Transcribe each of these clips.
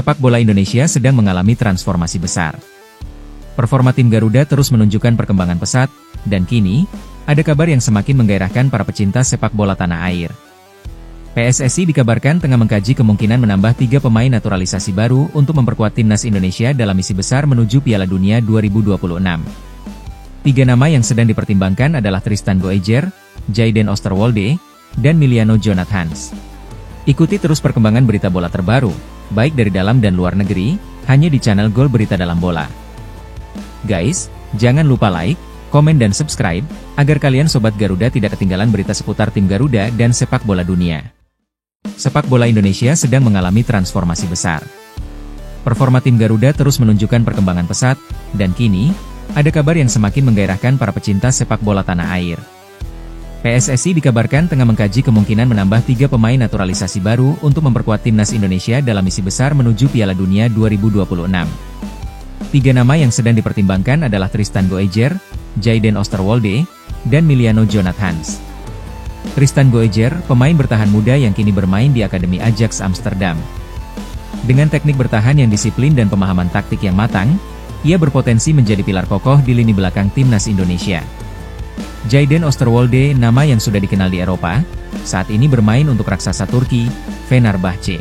sepak bola Indonesia sedang mengalami transformasi besar. Performa tim Garuda terus menunjukkan perkembangan pesat, dan kini, ada kabar yang semakin menggairahkan para pecinta sepak bola tanah air. PSSI dikabarkan tengah mengkaji kemungkinan menambah 3 pemain naturalisasi baru untuk memperkuat timnas Indonesia dalam misi besar menuju Piala Dunia 2026. 3 nama yang sedang dipertimbangkan adalah Tristan Goejer, Jayden Oosterwolde, dan Miliano Jonathans. Ikuti terus perkembangan berita bola terbaru, baik dari dalam dan luar negeri, hanya di channel Gol Berita Dalam Bola. Guys, jangan lupa like, komen dan subscribe, agar kalian Sobat Garuda tidak ketinggalan berita seputar tim Garuda dan sepak bola dunia. Sepak bola Indonesia sedang mengalami transformasi besar. Performa tim Garuda terus menunjukkan perkembangan pesat, dan kini, ada kabar yang semakin menggairahkan para pecinta sepak bola tanah air. PSSI dikabarkan tengah mengkaji kemungkinan menambah 3 pemain naturalisasi baru untuk memperkuat timnas Indonesia dalam misi besar menuju Piala Dunia 2026. 3 nama yang sedang dipertimbangkan adalah Tristan Goejer, Jayden Oosterwolde, dan Miliano Jonathans. Tristan Goejer, pemain bertahan muda yang kini bermain di Akademi Ajax Amsterdam. Dengan teknik bertahan yang disiplin dan pemahaman taktik yang matang, ia berpotensi menjadi pilar kokoh di lini belakang timnas Indonesia. Jayden Oosterwolde, nama yang sudah dikenal di Eropa, saat ini bermain untuk raksasa Turki, Fenerbahce.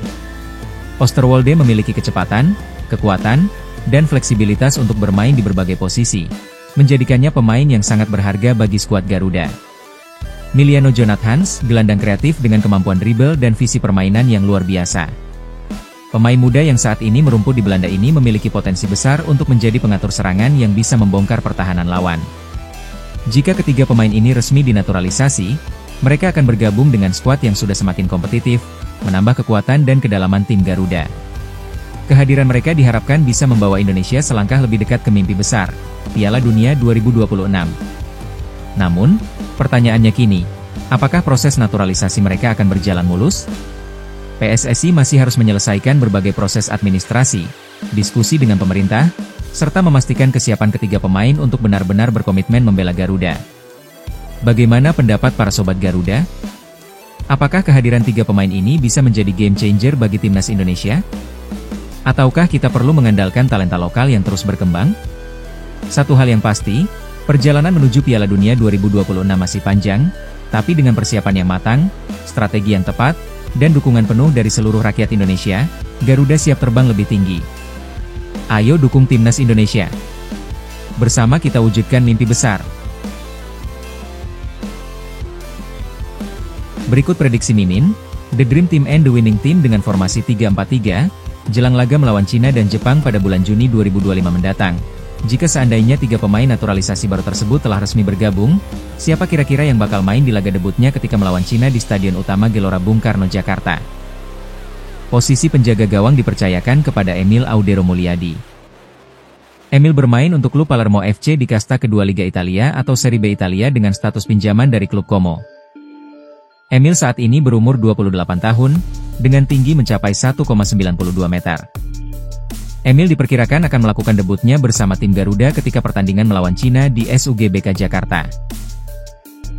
Oosterwolde memiliki kecepatan, kekuatan, dan fleksibilitas untuk bermain di berbagai posisi, menjadikannya pemain yang sangat berharga bagi skuad Garuda. Miliano Jonathans, gelandang kreatif dengan kemampuan dribble dan visi permainan yang luar biasa. Pemain muda yang saat ini merumput di Belanda ini memiliki potensi besar untuk menjadi pengatur serangan yang bisa membongkar pertahanan lawan. Jika ketiga pemain ini resmi dinaturalisasi, mereka akan bergabung dengan skuad yang sudah semakin kompetitif, menambah kekuatan dan kedalaman tim Garuda. Kehadiran mereka diharapkan bisa membawa Indonesia selangkah lebih dekat ke mimpi besar, Piala Dunia 2026. Namun, pertanyaannya kini, apakah proses naturalisasi mereka akan berjalan mulus? PSSI masih harus menyelesaikan berbagai proses administrasi, diskusi dengan pemerintah, serta memastikan kesiapan ketiga pemain untuk benar-benar berkomitmen membela Garuda. Bagaimana pendapat para Sobat Garuda? Apakah kehadiran 3 pemain ini bisa menjadi game changer bagi timnas Indonesia? Ataukah kita perlu mengandalkan talenta lokal yang terus berkembang? Satu hal yang pasti, perjalanan menuju Piala Dunia 2026 masih panjang, tapi dengan persiapan yang matang, strategi yang tepat, dan dukungan penuh dari seluruh rakyat Indonesia, Garuda siap terbang lebih tinggi. Ayo dukung timnas Indonesia. Bersama kita wujudkan mimpi besar. Berikut prediksi Mimin, The Dream Team and the Winning Team dengan formasi 3-4-3, jelang laga melawan Cina dan Jepang pada bulan Juni 2025 mendatang. Jika seandainya 3 pemain naturalisasi baru tersebut telah resmi bergabung, siapa kira-kira yang bakal main di laga debutnya ketika melawan Cina di Stadion Utama Gelora Bung Karno, Jakarta? Posisi penjaga gawang dipercayakan kepada Emil Audero Mulyadi. Emil bermain untuk klub Palermo FC di kasta kedua Liga Italia atau Serie B Italia dengan status pinjaman dari klub Como. Emil saat ini berumur 28 tahun, dengan tinggi mencapai 1,92 meter. Emil diperkirakan akan melakukan debutnya bersama tim Garuda ketika pertandingan melawan Cina di SUGBK Jakarta.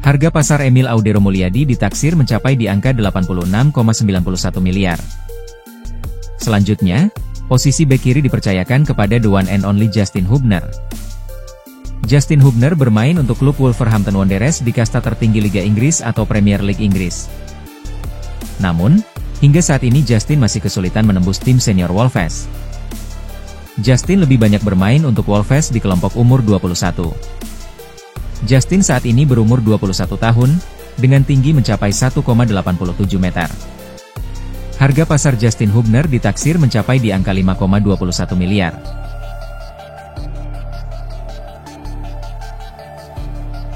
Harga pasar Emil Audero Mulyadi ditaksir mencapai di angka 86,91 miliar. Selanjutnya, posisi bek kiri dipercayakan kepada the one and only Justin Hubner. Justin Hubner bermain untuk klub Wolverhampton Wanderers di kasta tertinggi Liga Inggris atau Premier League Inggris. Namun, hingga saat ini Justin masih kesulitan menembus tim senior Wolves. Justin lebih banyak bermain untuk Wolves di kelompok umur 21. Justin saat ini berumur 21 tahun, dengan tinggi mencapai 1,87 meter. Harga pasar Justin Hubner ditaksir mencapai di angka 5,21 miliar.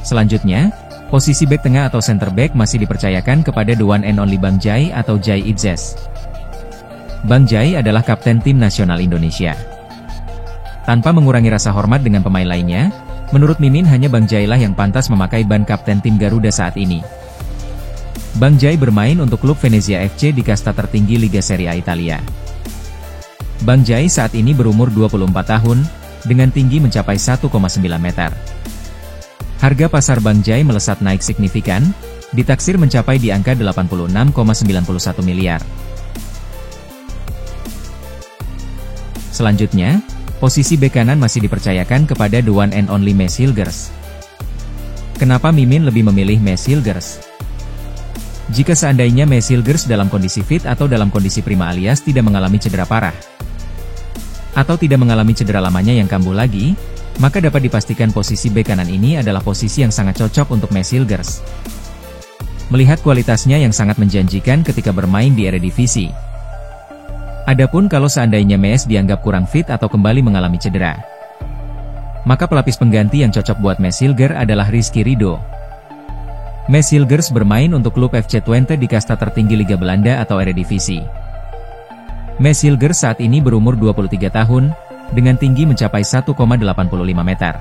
Selanjutnya, posisi bek tengah atau center back masih dipercayakan kepada the one and only Bang Jai atau Jai Itzes. Bang Jai adalah kapten tim nasional Indonesia. Tanpa mengurangi rasa hormat dengan pemain lainnya, menurut Mimin hanya Bang Jai lah yang pantas memakai ban kapten tim Garuda saat ini. Bang Jai bermain untuk klub Venezia FC di kasta tertinggi Liga Serie A Italia. Bang Jai saat ini berumur 24 tahun, dengan tinggi mencapai 1,9 meter. Harga pasar Bang Jai melesat naik signifikan, ditaksir mencapai di angka 86,91 miliar. Selanjutnya, posisi bek kanan masih dipercayakan kepada the one and only Mads Hilgers. Kenapa Mimin lebih memilih Mads Hilgers? Jika seandainya Mads Hilgers dalam kondisi fit atau dalam kondisi prima alias tidak mengalami cedera parah, atau tidak mengalami cedera lamanya yang kambuh lagi, maka dapat dipastikan posisi bek kanan ini adalah posisi yang sangat cocok untuk Mads Hilgers. Melihat kualitasnya yang sangat menjanjikan ketika bermain di Eredivisie. Adapun kalau seandainya Mads dianggap kurang fit atau kembali mengalami cedera, maka pelapis pengganti yang cocok buat Mads Hilgers adalah Rizky Ridho. Mads Hilgers bermain untuk klub FC Twente di kasta tertinggi Liga Belanda atau Eredivisie. Mads Hilgers saat ini berumur 23 tahun, dengan tinggi mencapai 1,85 meter.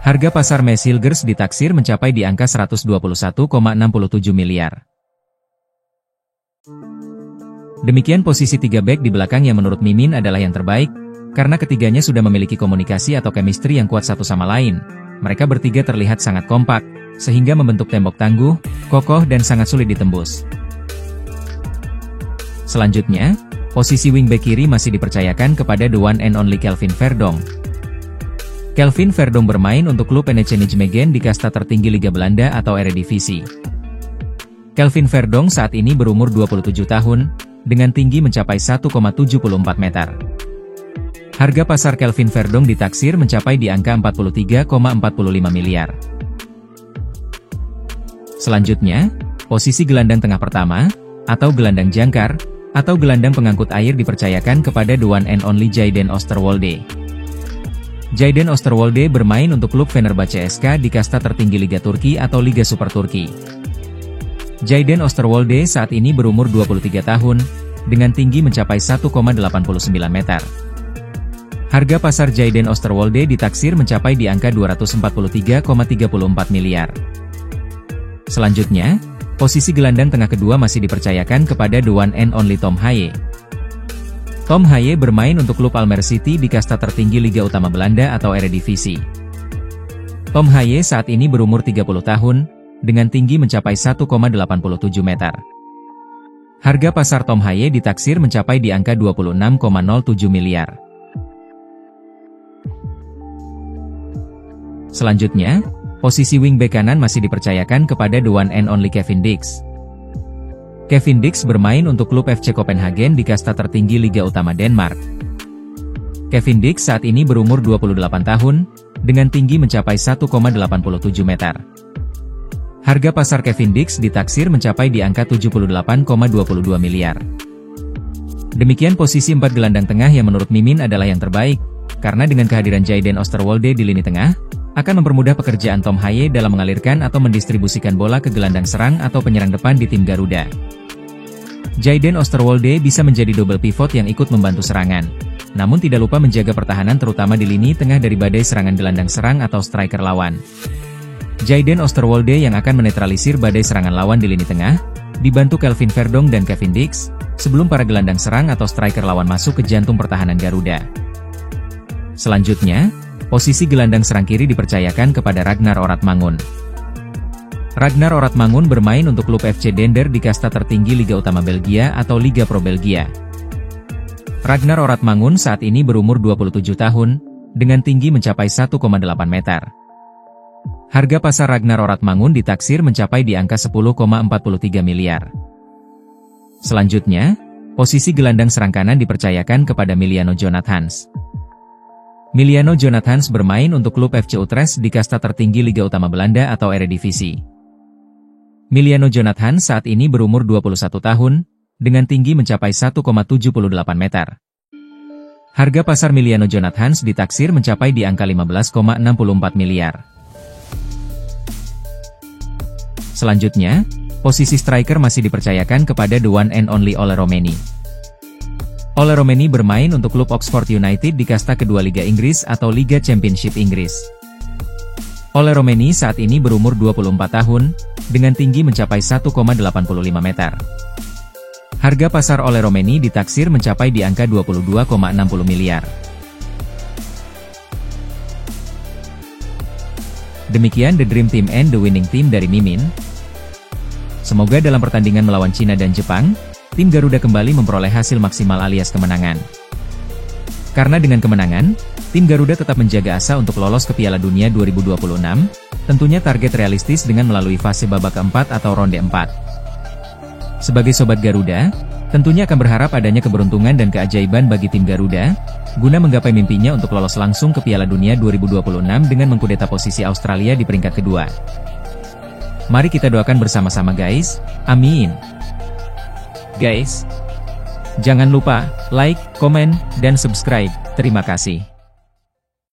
Harga pasar Mads Hilgers ditaksir mencapai di angka 121,67 miliar. Demikian posisi 3 bek di belakang yang menurut Mimin adalah yang terbaik, karena ketiganya sudah memiliki komunikasi atau chemistry yang kuat satu sama lain. Mereka bertiga terlihat sangat kompak, sehingga membentuk tembok tangguh, kokoh dan sangat sulit ditembus. Selanjutnya, posisi wingback kiri masih dipercayakan kepada the one and only Kelvin Verdonk. Kelvin Verdonk bermain untuk klub NEC Nijmegen di kasta tertinggi Liga Belanda atau Eredivisie. Kelvin Verdonk saat ini berumur 27 tahun, dengan tinggi mencapai 1,74 meter. Harga pasar Kelvin Verdonk ditaksir mencapai di angka 43,45 miliar. Selanjutnya, posisi gelandang tengah pertama, atau gelandang jangkar, atau gelandang pengangkut air dipercayakan kepada the one and only Jayden Oosterwolde. Jayden Oosterwolde bermain untuk klub Fenerbahce SK di kasta tertinggi Liga Turki atau Liga Super Turki. Jayden Oosterwolde saat ini berumur 23 tahun, dengan tinggi mencapai 1,89 meter. Harga pasar Jayden Oosterwolde ditaksir mencapai di angka 243,34 miliar. Selanjutnya, posisi gelandang tengah kedua masih dipercayakan kepada the one and only Tom Haaien. Tom Haaien bermain untuk klub Almere City di kasta tertinggi Liga Utama Belanda atau Eredivisie. Tom Haaien saat ini berumur 30 tahun, dengan tinggi mencapai 1,87 meter. Harga pasar Tom Haaien ditaksir mencapai di angka 26,07 miliar. Selanjutnya, posisi wingback kanan masih dipercayakan kepada the one and only Kevin Dix. Kevin Dix bermain untuk klub FC Copenhagen di kasta tertinggi Liga Utama Denmark. Kevin Dix saat ini berumur 28 tahun, dengan tinggi mencapai 1,87 meter. Harga pasar Kevin Dix ditaksir mencapai di angka 78,22 miliar. Demikian posisi 4 gelandang tengah yang menurut Mimin adalah yang terbaik, karena dengan kehadiran Jayden Oosterwolde di lini tengah, akan mempermudah pekerjaan Tom Haaien dalam mengalirkan atau mendistribusikan bola ke gelandang serang atau penyerang depan di tim Garuda. Jayden Oosterwolde bisa menjadi double pivot yang ikut membantu serangan, namun tidak lupa menjaga pertahanan terutama di lini tengah dari badai serangan gelandang serang atau striker lawan. Jayden Oosterwolde yang akan menetralisir badai serangan lawan di lini tengah, dibantu Kelvin Verdonk dan Kevin Dix, sebelum para gelandang serang atau striker lawan masuk ke jantung pertahanan Garuda. Selanjutnya, posisi gelandang serang kiri dipercayakan kepada Ragnar Oratmangun. Ragnar Oratmangun bermain untuk klub FC Dender di kasta tertinggi Liga Utama Belgia atau Liga Pro Belgia. Ragnar Oratmangun saat ini berumur 27 tahun, dengan tinggi mencapai 1,8 meter. Harga pasar Ragnar Oratmangun ditaksir mencapai di angka 10,43 miliar. Selanjutnya, posisi gelandang serang kanan dipercayakan kepada Miliano Jonathans. Miliano Jonathans bermain untuk klub FC Utrecht di kasta tertinggi Liga Utama Belanda atau Eredivisie. Miliano Jonathans saat ini berumur 21 tahun, dengan tinggi mencapai 1,78 meter. Harga pasar Miliano Jonathans ditaksir mencapai di angka 15,64 miliar. Selanjutnya, posisi striker masih dipercayakan kepada the one and only Ole Romeni. Ole Romeni bermain untuk klub Oxford United di kasta kedua Liga Inggris atau Liga Championship Inggris. Ole Romeni saat ini berumur 24 tahun, dengan tinggi mencapai 1,85 meter. Harga pasar Ole Romeni ditaksir mencapai di angka 22,60 miliar. Demikian The Dream Team and The Winning Team dari Mimin. Semoga dalam pertandingan melawan Cina dan Jepang, tim Garuda kembali memperoleh hasil maksimal alias kemenangan. Karena dengan kemenangan, tim Garuda tetap menjaga asa untuk lolos ke Piala Dunia 2026, tentunya target realistis dengan melalui fase babak keempat atau ronde 4. Sebagai Sobat Garuda, tentunya akan berharap adanya keberuntungan dan keajaiban bagi tim Garuda, guna menggapai mimpinya untuk lolos langsung ke Piala Dunia 2026 dengan mengkudeta posisi Australia di peringkat kedua. Mari kita doakan bersama-sama guys, amin. Guys, jangan lupa like, komen, dan subscribe. Terima kasih.